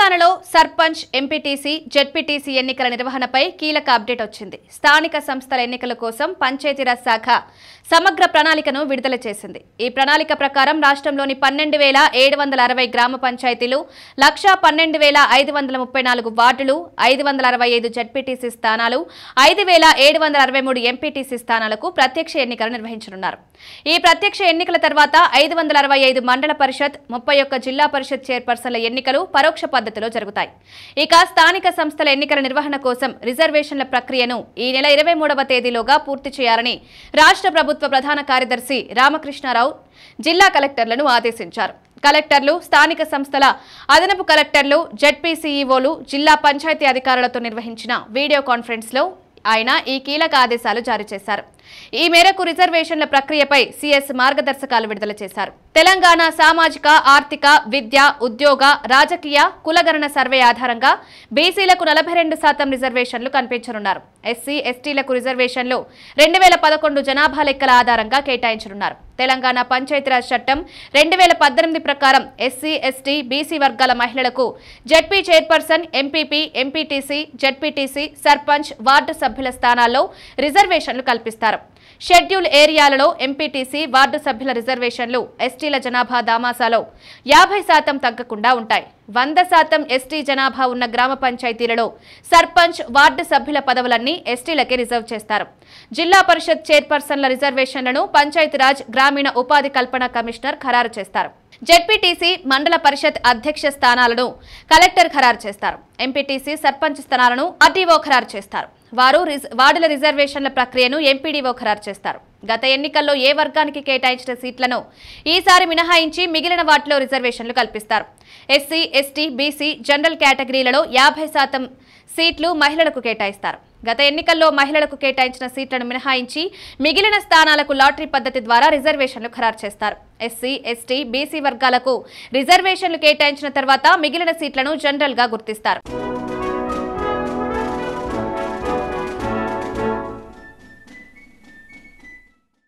తెలంగాణలో sarpanch, MPTC, ZPTC ఎన్నికల నిర్వహణపై కీలక అప్డేట్ వచ్చింది. స్థానిక సంస్థల ఎన్నికల కోసం పంచాయతీరాజ్ శాఖ సమగ్ర ప్రణాళికను విడుదల చేసింది. ఈ ప్రణాళిక ప్రకారం రాష్ట్రంలోని 12,760 గ్రామ పంచాయతీలు, 112,534 వార్డులు, 565 జెడ్పీటీసీ స్థానాలు, 5,763 ఎంపీటీసీ స్థానాలకు ప్రత్యక్ష ఎన్నికలు నిర్వహించనున్నారు. ఈ ప్రత్యక్ష ఎన్నికల తర్వాత 565 మండల పరిషత్, 31 జిల్లా పరిషత్ చైర్పర్సన్ల ఎన్నికలు పరోక్ష పద్ధతిలో జరుగుతాయి. ఇక స్థానిక సంస్థల ఎన్నికల నిర్వహణ కోసం రిజర్వేషన్ల ప్రక్రియను ఈ నెల 23వ తేదీలోగా పూర్తి చేయాలని రాష్ట్ర ప్రభుత్వ ప్రధాన కార్యదర్శి రామకృష్ణారావు జిల్లా కలెక్టర్లను ఆదేశించారు. కలెక్టర్లు, స్థానిక సంస్థల అదనపు కలెక్టర్లు, జెడ్పీసీఈఓలు, జిల్లా పంచాయతీ అధికారులతో నిర్వహించిన వీడియో కాన్ఫరెన్స్లో ఆయన ఈ కీలక ఆదేశాలు జారీ చేశారు. ఈ మేరకు రిజర్వేషన్ల ప్రక్రియపై సీఎస్ మార్గదర్శకాలు విడుదల చేశారు. తెలంగాణ సామాజిక, ఆర్థిక, విద్య, ఉద్యోగ, రాజకీయ కులగణన సర్వే ఆధారంగా బీసీలకు 42% రిజర్వేషన్లు కల్పించనున్నారు. ఎస్సీ, ఎస్టీలకు రిజర్వేషన్లు 2011 జనాభా లెక్కల ఆధారంగా కేటాయించనున్నారు. తెలంగాణ పంచాయతీరాజ్ చట్టం 2018 ప్రకారం ఎస్సీ, ఎస్టీ, బీసీ వర్గాల మహిళలకు ZP chairperson, MPP, MPTC, ZPTC, sarpanch, ward సభ్యుల స్థానాల్లో రిజర్వేషన్లు కల్పిస్తారు. షెడ్యూల్ ఏరియాలలో ఎంపీటీసీ, వార్డు సభ్యుల రిజర్వేషన్లు ఎస్టీల జనాభా దామాసాలో 50% తగ్గకుండా ఉంటాయి. 100% ఎస్టీ జనాభా ఉన్న గ్రామ పంచాయతీలలో సర్పంచ్, వార్డు సభ్యుల పదవులన్నీ ఎస్టీలకే రిజర్వ్ చేస్తారు. జిల్లా పరిషత్ చైర్పర్సన్ల రిజర్వేషన్లను పంచాయతీరాజ్, గ్రామీణ ఉపాధి కల్పన కమిషనర్ ఖరారు చేస్తారు. జెడ్పీటీసీ, మండల పరిషత్ అధ్యక్ష స్థానాలను కలెక్టర్ ఖరారు చేస్తారు. ఎంపీటీసీ, సర్పంచ్ స్థానాలను ఆర్డీఓ ఖరారు చేస్తారు. వార్డుల రిజర్వేషన్ల ప్రక్రియను ఎంపీడీఓ ఖరారు చేస్తారు. గత ఎన్నికల్లో ఏ వర్గానికి కేటాయించిన సీట్లను ఈసారి మినహాయించి మిగిలిన వాటిలో రిజర్వేషన్లు కల్పిస్తారు. ఎస్సీ, ఎస్టీ, బీసీ, జనరల్ కేటగిరీలలో 50% సీట్లు మహిళలకు కేటాయిస్తారు. గత ఎన్నికల్లో మహిళలకు కేటాయించిన సీట్లను మినహాయించి మిగిలిన స్థానాలకు లాటరీ పద్ధతి ద్వారా రిజర్వేషన్లు ఖరారు చేస్తారు. ఎస్సీ, ఎస్టీ, బీసీ వర్గాలకు రిజర్వేషన్లు కేటాయించిన తర్వాత మిగిలిన సీట్లను జనరల్ గా గుర్తిస్తారు.